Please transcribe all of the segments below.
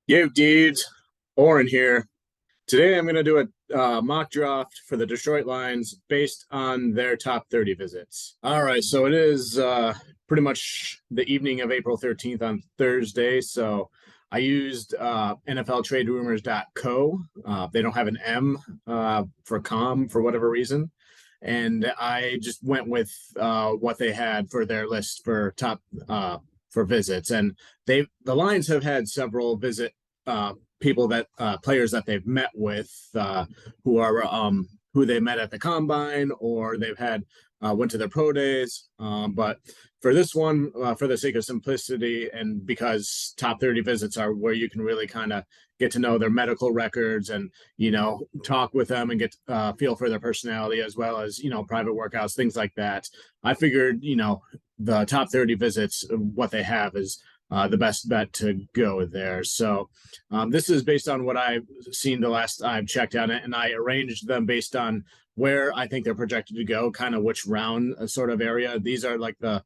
Yo, dudes, Oren here. Today I'm going to do a mock draft for the Detroit Lions based on their top 30 visits. All right, so it is pretty much the evening of April 13th on Thursday. So I used NFLTradeRumors.co. They don't have an M for com for whatever reason. And I just went with what they had for their list for top for visits. And the Lions have had several uh, people that players that they've met with who are who they met at the combine or they've had went to their pro days. But for this one, for the sake of simplicity, and because top 30 visits are where you can really kind of get to know their medical records and talk with them and get feel for their personality as well as private workouts, things like that. I figured the top 30 visits, what they have is the best bet to go there. So this is based on what I've seen the last I've checked on it, and I arranged them based on where I think they're projected to go, kind of which round sort of area. These are like the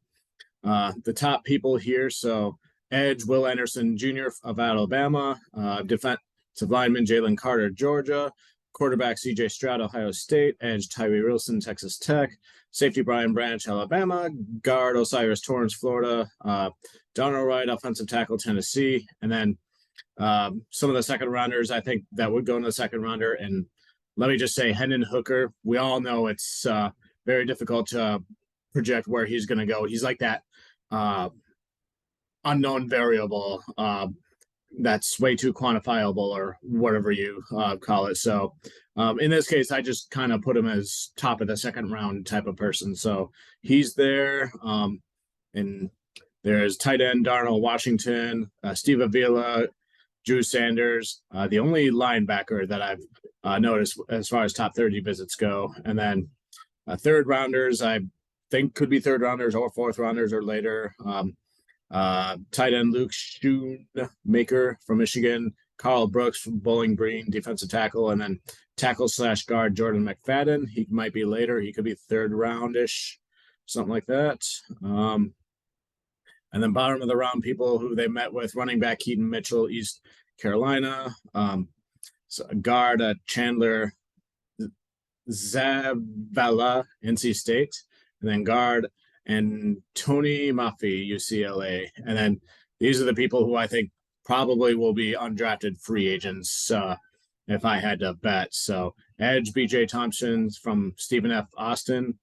top people here. So edge Will Anderson Jr. of Alabama, defensive lineman Jalen Carter, Georgia, quarterback C.J. Stroud, Ohio State, edge Tyree Wilson, Texas Tech, safety Brian Branch, Alabama, guard Osiris Torrance, Florida, Donald Wright, offensive tackle Tennessee, and then some of the second rounders I think that would go in the second rounder. And let me just say, Hendon Hooker, we all know it's very difficult to project where he's going to go. He's like that uh, unknown variable that's way too quantifiable or whatever you call it. So in this case, I just kind of put him as top of the second round type of person. So he's there. And there's tight end Darnell Washington, Steve Avila, Drew Sanders, the only linebacker that I've noticed as far as top 30 visits go. And then third rounders, I think could be third rounders or fourth rounders or later. Tight end Luke Shoemaker from Michigan, Carl Brooks from Bowling Green, defensive tackle, and then tackle slash guard Jordan McFadden. He might be later. He could be third roundish, something like that. And then bottom of the round, people who they met with, running back Keaton Mitchell, East Carolina, so guard Chandler Zavala, NC State, and then guard and Tony Maffei, UCLA. And then these are the people who I think probably will be undrafted free agents if I had to bet. So edge BJ Thompson from Stephen F. Austin.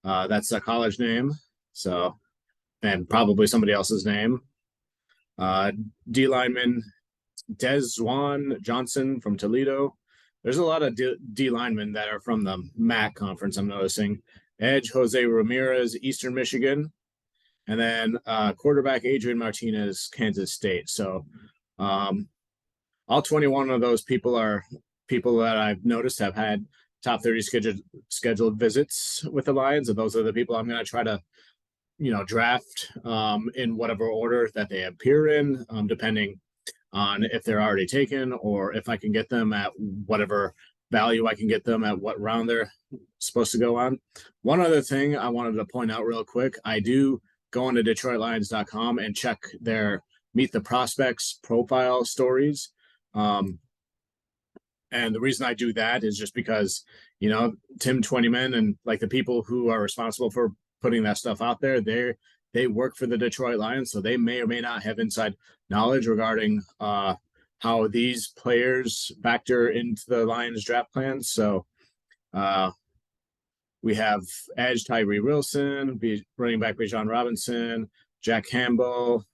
That's a college name. So, and probably somebody else's name. D lineman Desjuan Johnson from Toledo. There's a lot of D linemen that are from the MAC conference, I'm noticing. Edge Jose Ramirez, Eastern Michigan. And then quarterback Adrian Martinez, Kansas State. So all 21 of those people are people that I've noticed have had top 30 scheduled visits with the Lions. And those are the people I'm going to try to draft in whatever order that they appear in, depending on if they're already taken or if I can get them at whatever value I can get them at what round they're supposed to go on. One other thing I wanted to point out real quick, I do go on to DetroitLions.com and check their Meet the Prospects profile stories. And the reason I do that is just because, Tim Twentyman and like the people who are responsible for putting that stuff out there, they work for the Detroit Lions, so they may or may not have inside knowledge regarding how these players factor into the Lions draft plans. So we have edge Tyree Wilson, running back Bijan Robinson, Jack Campbell,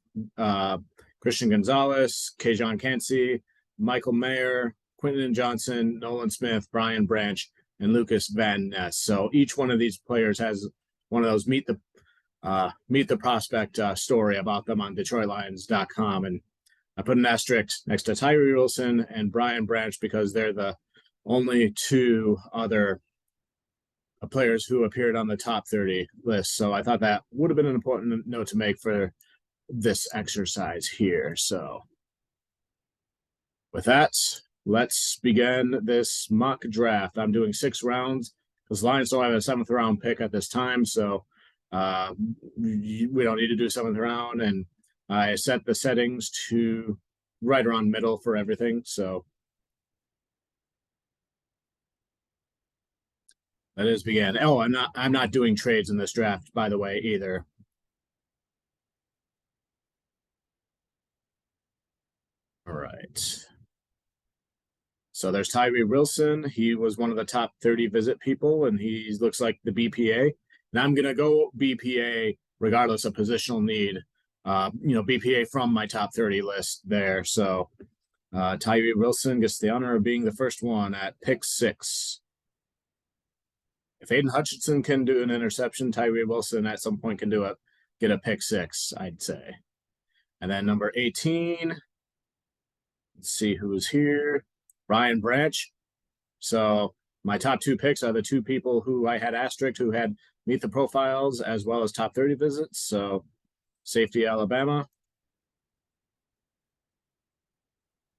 Christian Gonzalez, Kajon Cansey, Michael Mayer, Quentin Johnson, Nolan Smith, Brian Branch, and Lucas Van Ness. So each one of these players has one of those meet the prospect story about them on DetroitLions.com. And I put an asterisk next to Tyree Wilson and Brian Branch because they're the only two other players who appeared on the top 30 list. So I thought that would have been an important note to make for this exercise here. So with that, let's begin this mock draft. I'm doing 6 rounds because Lions don't have a 7th round pick at this time. So we don't need to do 7th round. And I set the settings to right around middle for everything. So that is began. Oh, I'm not doing trades in this draft, by the way, either. All right. So there's Tyree Wilson. He was one of the top 30 visit people, and he looks like the BPA. And I'm gonna go BPA regardless of positional need. BPA from my top 30 list there. So Tyree Wilson gets the honor of being the first one at pick 6. If Aiden Hutchinson can do an interception, Tyree Wilson at some point can get a pick 6, I'd say. And then number 18. Let's see who's here. Brian Branch. So my top 2 picks are the 2 people who I had asterisk who had meet the profiles as well as top 30 visits. So safety Alabama.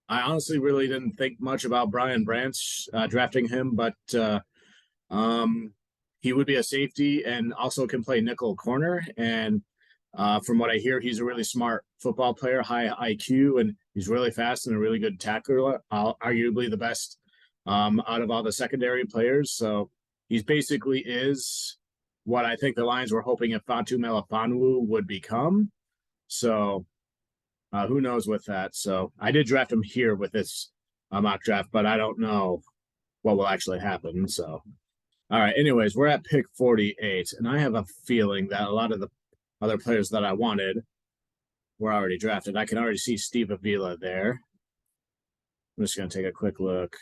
I honestly really didn't think much about Brian Branch drafting him, but he would be a safety and also can play nickel corner. And from what I hear, he's a really smart football player, high IQ, and he's really fast and a really good tackler. Arguably the best out of all the secondary players. So he's basically is what I think the Lions were hoping if Fatu Melifonwu would become. So who knows with that? So I did draft him here with this mock draft, but I don't know what will actually happen. So, all right. Anyways, we're at pick 48, and I have a feeling that a lot of the other players that I wanted were already drafted. I can already see Steve Avila there. I'm just going to take a quick look.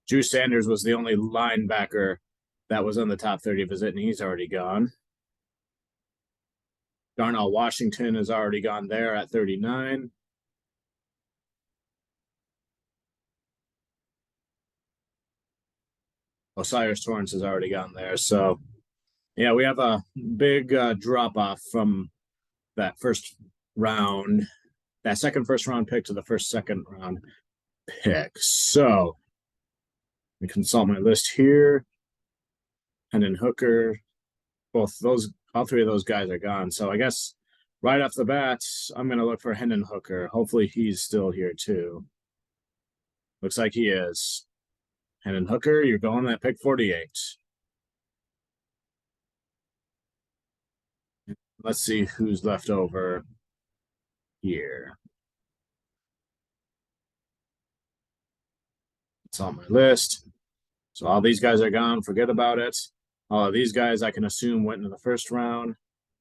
Drew Sanders was the only linebacker that was on the top 30 visit, and he's already gone. Darnell Washington is already gone there at 39. Osiris Torrance has already gone there. So, yeah, we have a big drop off from that first round, that first round pick to the second round pick. So, let me consult my list here. Hendon Hooker, all 3 of those guys are gone. So I guess right off the bat, I'm going to look for Hendon Hooker. Hopefully he's still here too. Looks like he is. Hendon Hooker, you're going at pick 48. Let's see who's left over here. It's on my list. So all these guys are gone. Forget about it. All of these guys I can assume went into the first round.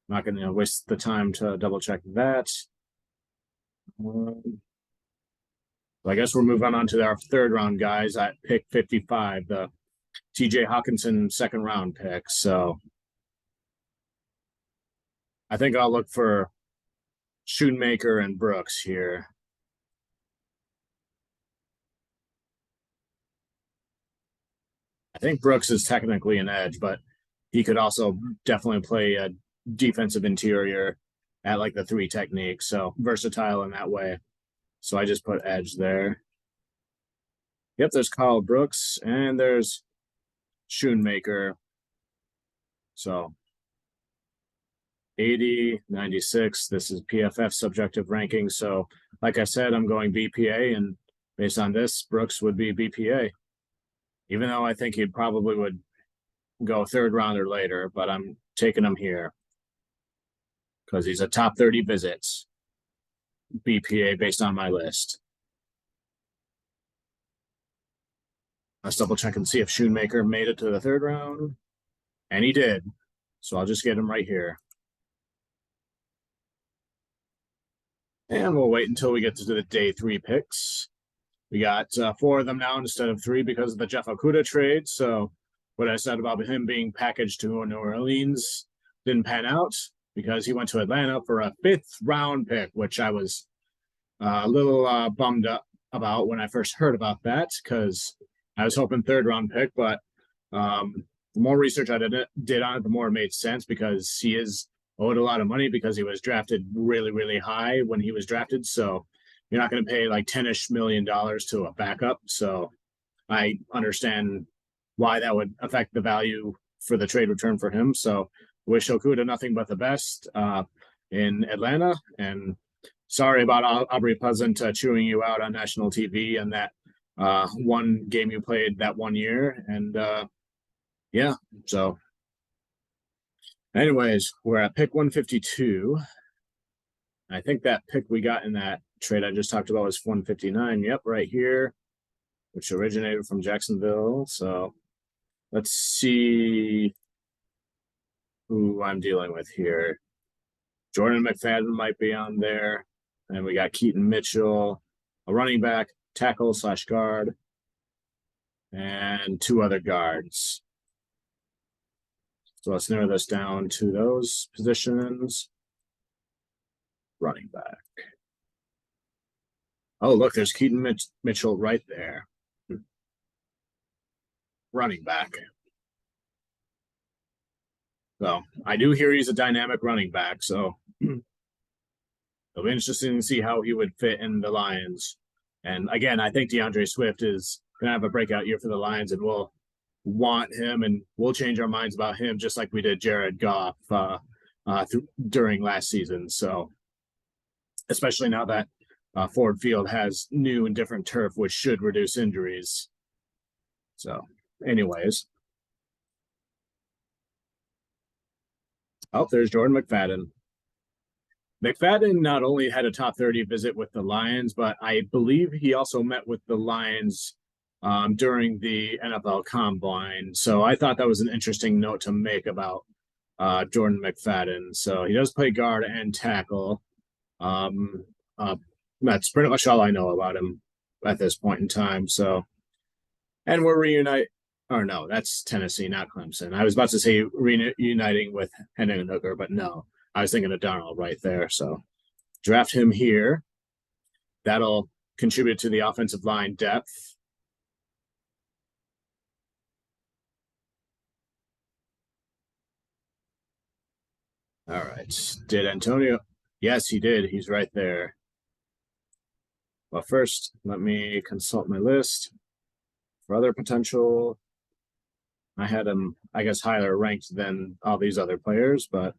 I'm not going to waste the time to double check that. So I guess we're moving on to our third round guys at pick 55, the TJ Hawkinson second round pick. So I think I'll look for Schoonmaker and Brooks here. I think Brooks is technically an edge, but he could also definitely play a defensive interior at like the 3 technique. So versatile in that way. So I just put edge there. Yep, there's Kyle Brooks and there's Schoonmaker. So 80, 96. This is PFF subjective ranking. So like I said, I'm going BPA, and based on this, Brooks would be BPA. Even though I think he probably would go third rounder later, but I'm taking him here because he's a top 30 visits BPA based on my list. Let's double check and see if Schoonmaker made it to the third round, and he did. So I'll just get him right here. And we'll wait until we get to the day 3 picks. We got 4 of them now instead of 3 because of the Jeff Okudah trade. So what I said about him being packaged to New Orleans didn't pan out because he went to Atlanta for a 5th round pick, which I was a little bummed up about when I first heard about that because I was hoping 3rd round pick. But the more research I did on it, the more it made sense because he is owed a lot of money because he was drafted really, really high when he was drafted. So you're not going to pay like $10-ish million to a backup. So I understand why that would affect the value for the trade return for him. So wish Okudah nothing but the best in Atlanta. And sorry about Aubrey Pleasant chewing you out on national TV and that one game you played that one year. And yeah, so anyways, we're at pick 152. I think that pick we got in that trade I just talked about was 159. Yep, right here, which originated from Jacksonville. So let's see who I'm dealing with here. Jordan McFadden might be on there. And we got Keaton Mitchell, a running back, tackle / guard, and 2 other guards. So let's narrow this down to those positions. Running back. Oh, look, there's Keaton Mitchell right there. Running back. So I do hear he's a dynamic running back. So it'll be interesting to see how he would fit in the Lions. And again, I think DeAndre Swift is going to have a breakout year for the Lions, and we'll want him, and we'll change our minds about him just like we did Jared Goff during last season. So especially now that Ford Field has new and different turf, which should reduce injuries. So anyways. Oh, there's Jordan McFadden. McFadden not only had a top 30 visit with the Lions, but I believe he also met with the Lions during the NFL Combine. So I thought that was an interesting note to make about Jordan McFadden. So he does play guard and tackle. That's pretty much all I know about him at this point in time. So, and we're reunite. Or no, that's Tennessee, not Clemson. I was about to say reuniting with Hendon Hooker, but no, I was thinking of Darnold right there. So draft him here. That'll contribute to the offensive line depth. All right. Did Antonio? Yes, he did. He's right there. Well, first, let me consult my list for other potential. I had him, I guess, higher ranked than all these other players, but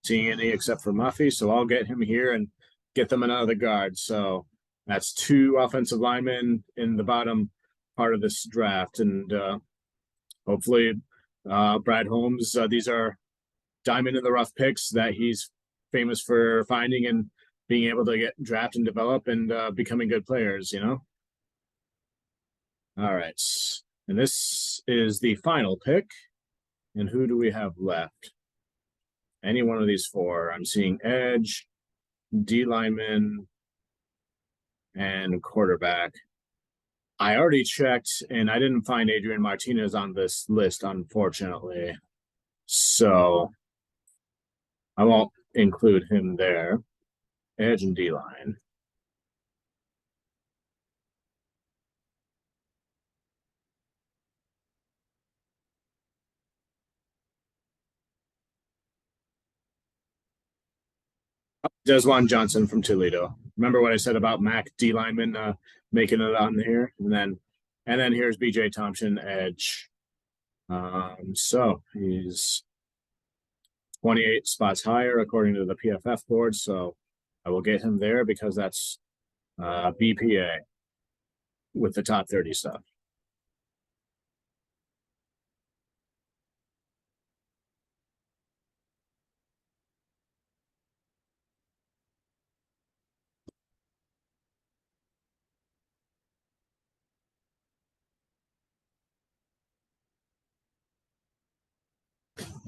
seeing any except for Muffy. So I'll get him here and get them another guard. So that's 2 offensive linemen in the bottom part of this draft. And hopefully Brad Holmes, these are diamond in the rough picks that he's famous for finding and being able to get draft and develop and becoming good players, you know? All right. And this is the final pick. And who do we have left? Any one of these 4. I'm seeing edge, D lineman, and quarterback. I already checked and I didn't find Adrian Martinez on this list, unfortunately. So I won't include him there. Edge and D line. Desjuan Johnson from Toledo. Remember what I said about Mac D lineman making it on here, and then here's BJ Thompson edge. So he's 28 spots higher according to the PFF board. So I will get him there because that's BPA with the top 30 stuff.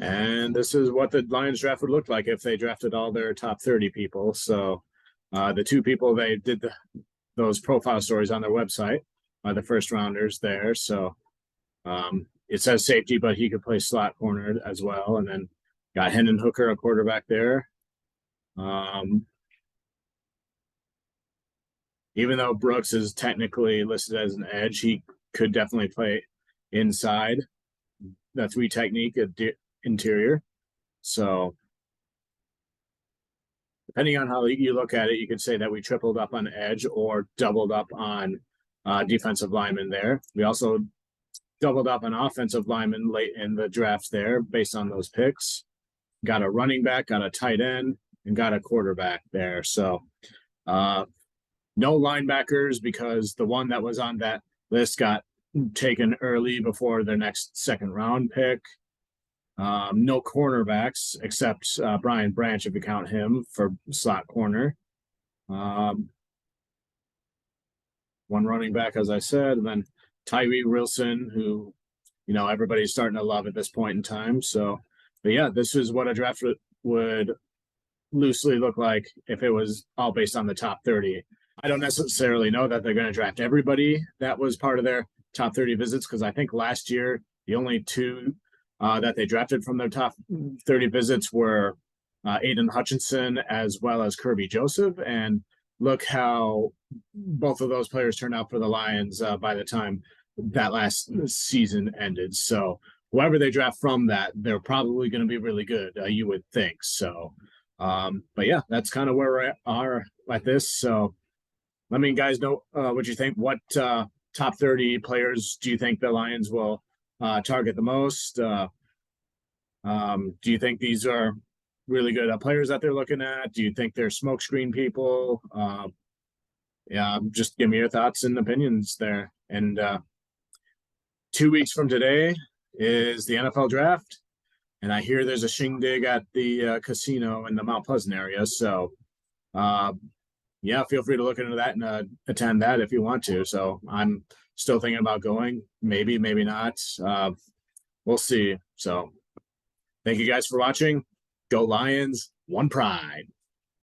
And this is what the Lions draft would look like if they drafted all their top 30 people. So the 2 people they did those profile stories on their website are the first rounders there. So it says safety, but he could play slot corner as well. And then got Hendon Hooker, a quarterback there. Even though Brooks is technically listed as an edge, he could definitely play inside the 3 technique interior. So depending on how you look at it, you could say that we tripled up on edge or doubled up on defensive lineman there. We also doubled up an offensive lineman late in the draft there based on those picks. Got a running back, got a tight end, and got a quarterback there. So no linebackers because the one that was on that list got taken early before their next second round pick. No cornerbacks except Brian Branch, if you count him for slot corner. One running back, as I said, and then Tyree Wilson, who, you know, everybody's starting to love at this point in time. So, but yeah, this is what a draft would loosely look like if it was all based on the top 30. I don't necessarily know that they're going to draft everybody that was part of their top 30 visits, because I think last year the only two that they drafted from their top 30 visits were Aiden Hutchinson as well as Kirby Joseph. And look how both of those players turned out for the Lions by the time that last season ended. So whoever they draft from that, they're probably going to be really good, you would think. So, but yeah, that's kind of where we are at this. So let me guys know what you think. What top 30 players do you think the Lions will target the most? Do you think these are really good players that they're looking at? Do you think they're smokescreen people? Yeah, just give me your thoughts and opinions there. And 2 weeks from today is the NFL draft, and I hear there's a shindig at the casino in the Mount Pleasant area. So, yeah, feel free to look into that and attend that if you want to. So I'm still thinking about going. Maybe, maybe not. We'll see. So thank you guys for watching. Go Lions, one pride.